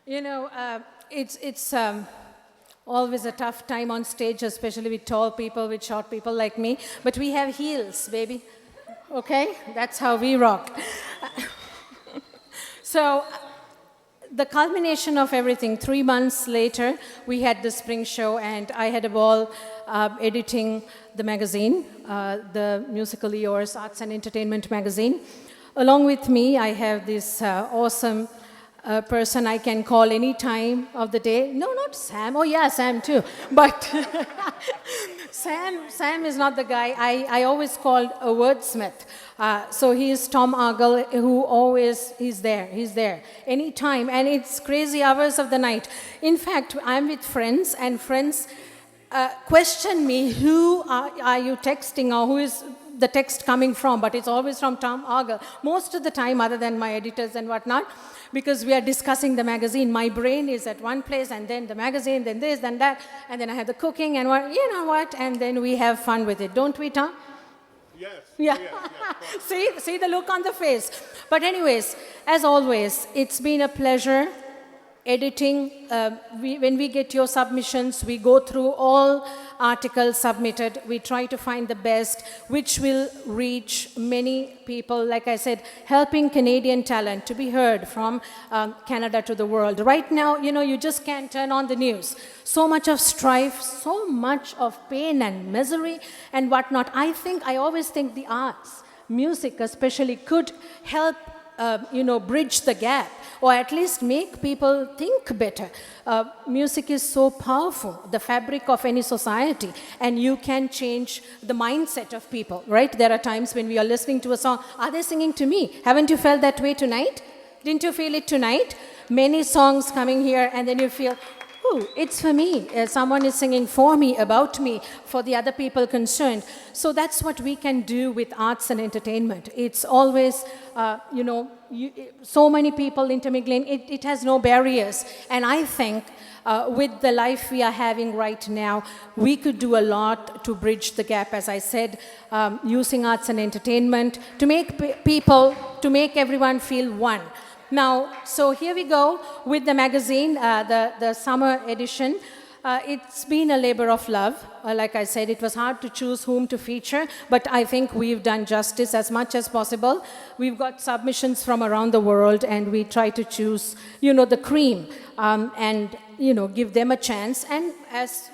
You know, it's always a tough time on stage, especially with tall people, with short people like me. But we have heels, baby. Okay? That's how we rock. So, the culmination of everything, 3 months later, we had the spring show, and I had a ball editing the magazine, the Musically Yours Arts and Entertainment magazine. Along with me, I have this awesome person I can call any time of the day. No, not Sam. Oh, yeah, Sam too. But Sam is not the guy. I always called a wordsmith. So he is Tom Argyle, who always, he's there, anytime, and it's crazy hours of the night. In fact, I'm with friends, and friends question me, who are you texting, or who is the text coming from? But it's always from Tom Argyle, most of the time, other than my editors and whatnot, because we are discussing the magazine. My brain is at one place, and then the magazine, then this, then that, and then I have the cooking, and what, you know what, and then we have fun with it, don't we, Tom? Yes. Yeah. See the look on the face. But anyways, as always, it's been a pleasure editing. When we get your submissions, we go through all articles submitted. We try to find the best, which will reach many people. Like I said, helping Canadian talent to be heard from Canada to the world. Right now, you know, you just can't turn on the news. So much of strife, so much of pain and misery and whatnot. I always think the arts, music especially, could help bridge the gap, or at least make people think better. Music is so powerful, the fabric of any society, and you can change the mindset of people, right? There are times when we are listening to a song, are they singing to me? Haven't you felt that way tonight? Didn't you feel it tonight? Many songs coming here, and then you feel, oh, it's for me. Someone is singing for me, about me, for the other people concerned. So that's what we can do with arts and entertainment. It's always, so many people intermingling. It has no barriers. And I think with the life we are having right now, we could do a lot to bridge the gap, as I said, using arts and entertainment to make people, to make everyone feel one. Now, so here we go with the magazine, the summer edition. It's been a labor of love. Like I said, it was hard to choose whom to feature, but I think we've done justice as much as possible. We've got submissions from around the world, and we try to choose, the cream, and, give them a chance. And as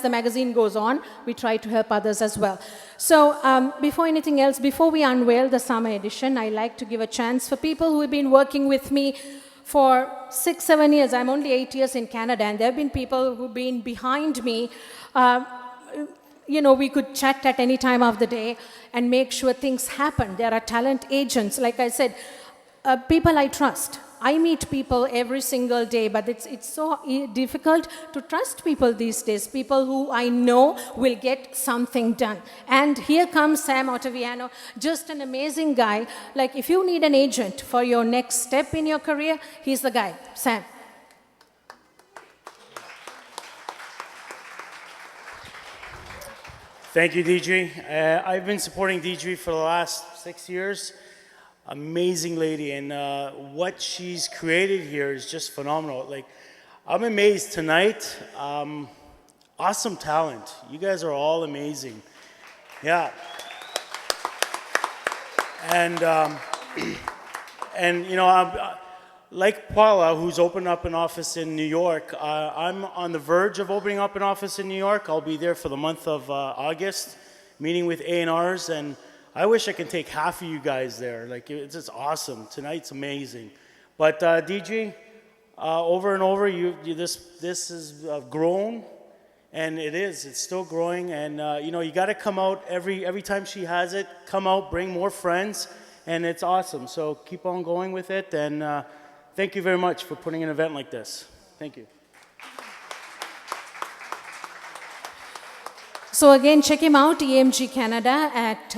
the magazine goes on, we try to help others as well. So before anything else, before we unveil the summer edition, I like to give a chance for people who have been working with me for 6-7 years. I'm only 8 years in Canada, and there have been people who've been behind me. We could chat at any time of the day and make sure things happen. There are talent agents, like I said, people I trust. I meet people every single day, but it's so difficult to trust people these days, people who I know will get something done. And here comes Sam Ottaviano, just an amazing guy. Like, if you need an agent for your next step in your career, he's the guy. Sam. Thank you, Deidre. I've been supporting Deidre for the last 6 years. Amazing lady, and what she's created here is just phenomenal. Like, I'm amazed tonight. Awesome talent. You guys are all amazing. Yeah. And like Paula, who's opened up an office in New York, I'm on the verge of opening up an office in New York. I'll be there for the month of August, meeting with A&Rs, and I wish I could take half of you guys there. Like, it's just awesome. Tonight's amazing. But DJ, over and over, this has grown, and it's still growing. And you got to come out every time she has it. Come out, bring more friends, and it's awesome. So keep on going with it. And thank you very much for putting an event like this. Thank you. So again, check him out, EMG Canada, at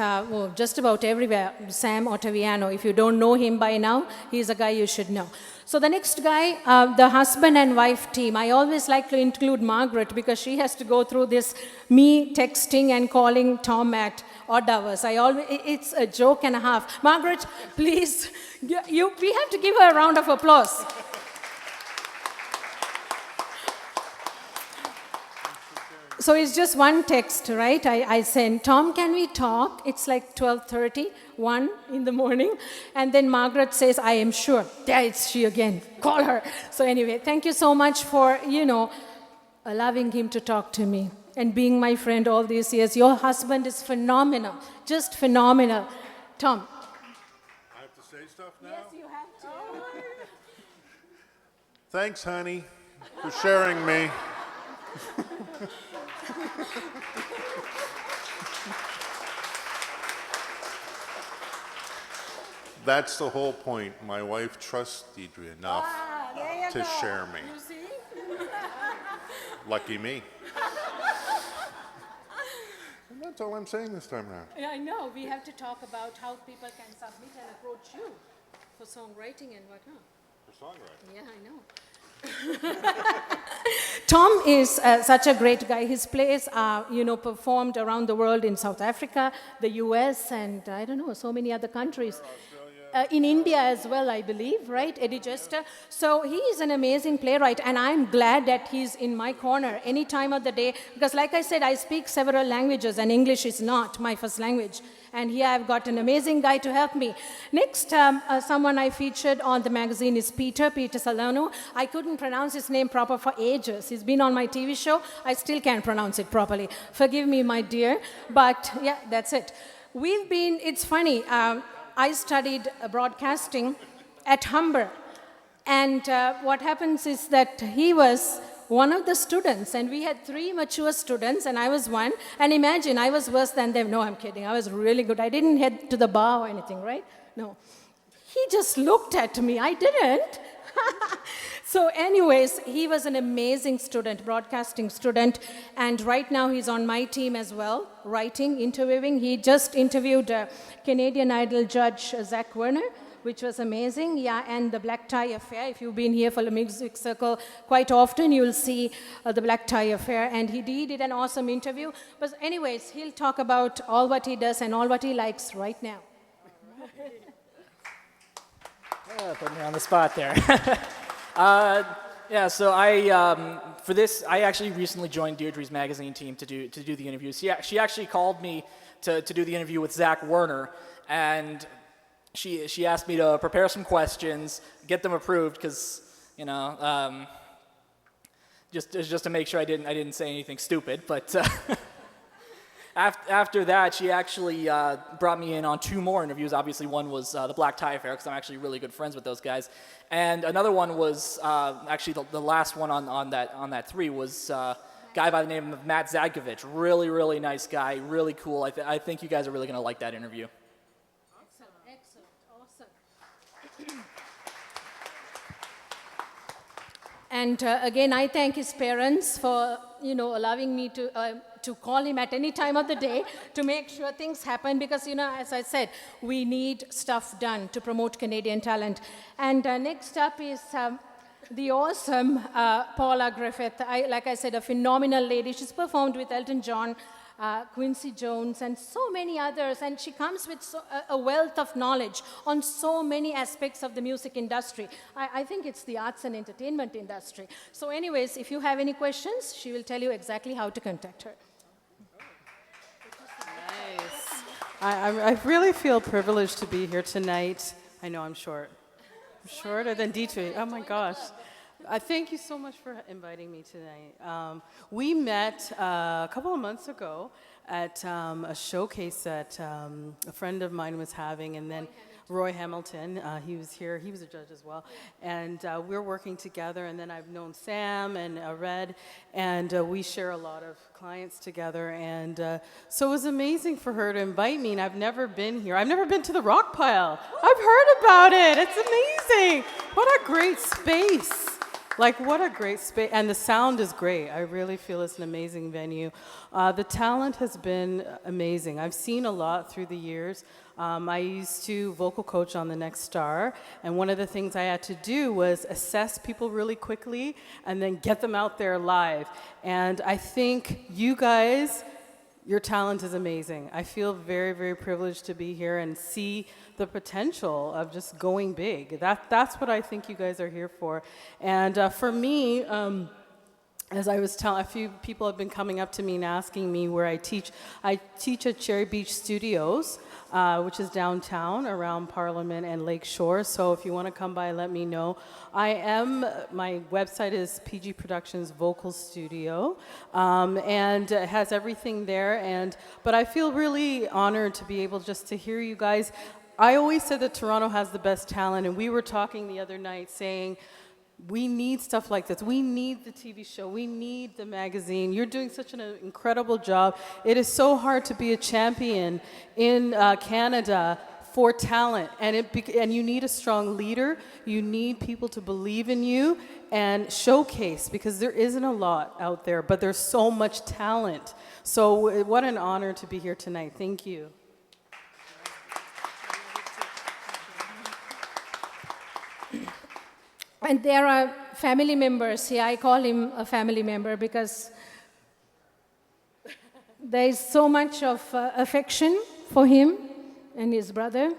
just about everywhere, Sam Ottaviano. If you don't know him by now, he's a guy you should know. So the next guy, the husband and wife team. I always like to include Margaret because she has to go through this me texting and calling Tom at odd hours. It's a joke and a half. Margaret, please, we have to give her a round of applause. So it's just one text, right? I sent, Tom, can we talk? It's like 12:30, 1 in the morning. And then Margaret says, I am sure. There it's she again. Call her. So anyway, thank you so much for, allowing him to talk to me and being my friend all these years. Your husband is phenomenal, just phenomenal. Tom. I have to say stuff now? Yes, you have to. Thanks, honey, for sharing me. That's the whole point. My wife trusts Deidre enough to share me. You see? Lucky me. And that's all I'm saying this time around. Yeah, I know. We have to talk about how people can submit and approach you for songwriting and whatnot. For songwriting? Yeah, I know. Tom is such a great guy. His plays are, performed around the world in South Africa, the US, and I don't know, so many other countries. In India as well, I believe, right? Eddie Jester. So he is an amazing playwright, and I'm glad that he's in my corner any time of the day, because like I said, I speak several languages, and English is not my first language. And here I've got an amazing guy to help me. Next, someone I featured on the magazine is Peter Salerno. I couldn't pronounce his name proper for ages. He's been on my TV show. I still can't pronounce it properly. Forgive me, my dear. But yeah, that's it. It's funny, I studied broadcasting at Humber. And what happens is that he was one of the students, and we had 3 mature students, and I was one. And imagine, I was worse than them. No, I'm kidding. I was really good. I didn't head to the bar or anything, right? No. He just looked at me. I didn't. So anyways, he was an amazing student, broadcasting student, and right now he's on my team as well, writing, interviewing. He just interviewed Canadian Idol judge Zach Werner, which was amazing. Yeah, and the Black Tie Affair. If you've been here for the Music Circle quite often, you'll see the Black Tie Affair. And he did an awesome interview. But anyways, he'll talk about all what he does and all what he likes right now. Put me on the spot there. So for this, I actually recently joined Deirdre's magazine team to do the interviews. She actually called me to do the interview with Zach Werner, and she asked me to prepare some questions, get them approved, because just to make sure I didn't say anything stupid. But after that, she actually brought me in on 2 more interviews. Obviously, one was the Black Tie Affair, because I'm actually really good friends with those guys, and another one was actually the last one on that 3 was a guy by the name of Matt Zadkovich. Really, really nice guy, really cool. I think you guys are really going to like that interview. Excellent, awesome. And again, I thank his parents for allowing me to call him at any time of the day to make sure things happen, because as I said, we need stuff done to promote Canadian talent. And next up is the awesome Paula Griffith. Like I said, a phenomenal lady. She's performed with Elton John, Quincy Jones, and so many others, and she comes with a wealth of knowledge on so many aspects of the music industry. I think it's the arts and entertainment industry. So anyways, if you have any questions, she will tell you exactly how to contact her. Nice. I really feel privileged to be here tonight. I know I'm short. I'm shorter than Dietrich. Oh my gosh. Thank you so much for inviting me tonight. We met a couple of months ago at a showcase that a friend of mine was having, and then Roy Hamilton, he was here, he was a judge as well, and we're working together, and then I've known Sam and Red, and we share a lot of clients together, and so it was amazing for her to invite me, and I've never been here. I've never been to the Rock Pile. I've heard about it. It's amazing. What a great space. Like, what a great space, and the sound is great. I really feel it's an amazing venue. The talent has been amazing. I've seen a lot through the years. I used to vocal coach on The Next Star, and one of the things I had to do was assess people really quickly and then get them out there live. And I think you guys your talent is amazing. I feel very, very privileged to be here and see the potential of just going big. That's what I think you guys are here for. And for me, as I was telling, a few people have been coming up to me and asking me where I teach. I teach at Cherry Beach Studios, which is downtown around Parliament and Lake Shore. So if you want to come by, let me know. My website is PG Productions Vocal Studio, and it has everything there. But I feel really honored to be able just to hear you guys. I always said that Toronto has the best talent, and we were talking the other night saying, we need stuff like this. We need the TV show. We need the magazine. You're doing such an incredible job. It is so hard to be a champion in Canada for talent, and you need a strong leader. You need people to believe in you and showcase, because there isn't a lot out there, but there's so much talent. So what an honor to be here tonight. Thank you. And there are family members here. I call him a family member because there is so much of affection for him and his brother.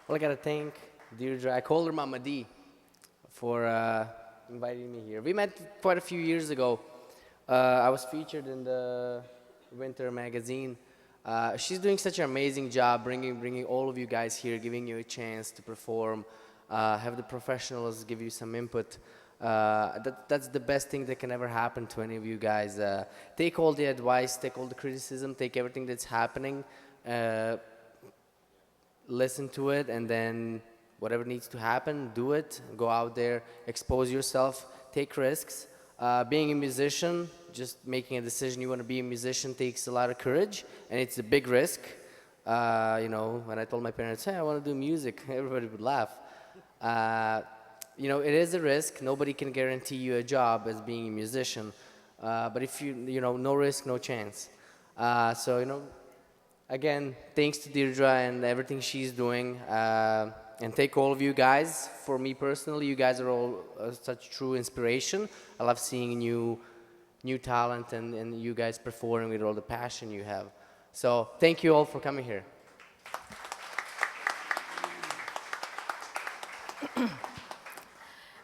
Well, I gotta thank Deirdre. I called her Mama D for inviting me here. We met quite a few years ago. I was featured in the Winter magazine. She's doing such an amazing job bringing all of you guys here, giving you a chance to perform, have the professionals give you some input. That's the best thing that can ever happen to any of you guys. Take all the advice, take all the criticism, take everything that's happening, listen to it, and then whatever needs to happen, do it. Go out there, expose yourself, take risks. Being a musician, just making a decision you want to be a musician takes a lot of courage, and it's a big risk. You know, when I told my parents, hey, I want to do music, everybody would laugh. You know, it is a risk. Nobody can guarantee you a job as being a musician. But if you know, no risk, no chance. So, you know, again, thanks to Deirdre and everything she's doing. And thank all of you guys. For me personally, you guys are all such true inspiration. I love seeing new talent and you guys performing with all the passion you have. So thank you all for coming here.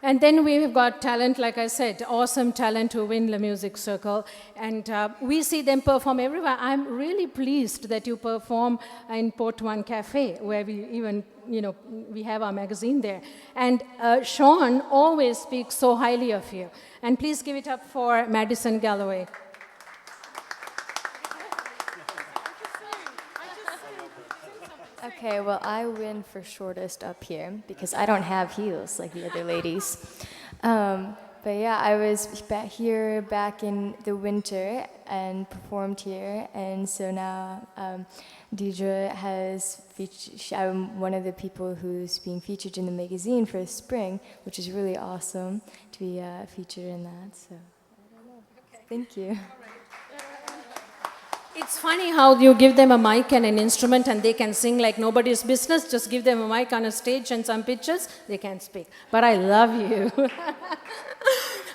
And then we've got talent, like I said, awesome talent who win the music circle. And we see them perform everywhere. I'm really pleased that you perform in Port One Cafe, where we even, you know, we have our magazine there. And Sean always speaks so highly of you. And please give it up for Madison Galloway. Okay, well, I win for shortest up here because I don't have heels like the other ladies. But yeah, I was back in the winter and performed here, and so now Deirdre has I'm one of the people who's being featured in the magazine for the spring, which is really awesome to be featured in that. So, thank you. It's funny how you give them a mic and an instrument and they can sing like nobody's business. Just give them a mic on a stage and some pictures, they can't speak. But I love you.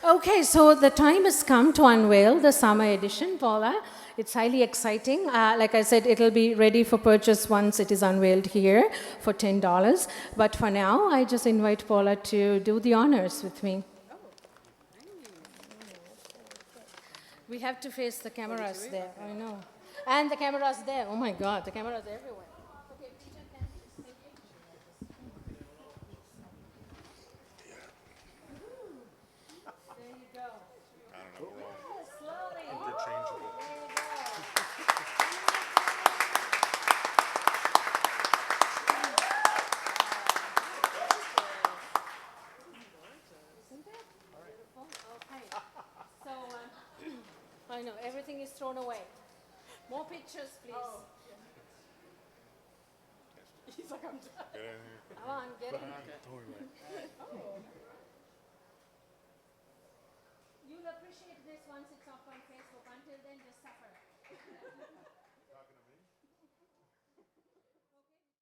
Okay, so the time has come to unveil the summer edition, Paula. It's highly exciting. Like I said, it'll be ready for purchase once it is unveiled here for $10. But for now, I just invite Paula to do the honors with me. We have to face the cameras there, I know. And the cameras there, oh my God, the cameras everywhere. Okay, teacher, can you take it? There you go. I don't know, we're all Slowly. interchangeable. There you go. Isn't it? Beautiful. Okay. So, I know, everything is thrown away. More pictures, please. Oh. He's like, I'm done. Come on, get in. Oh. You'll appreciate this once it's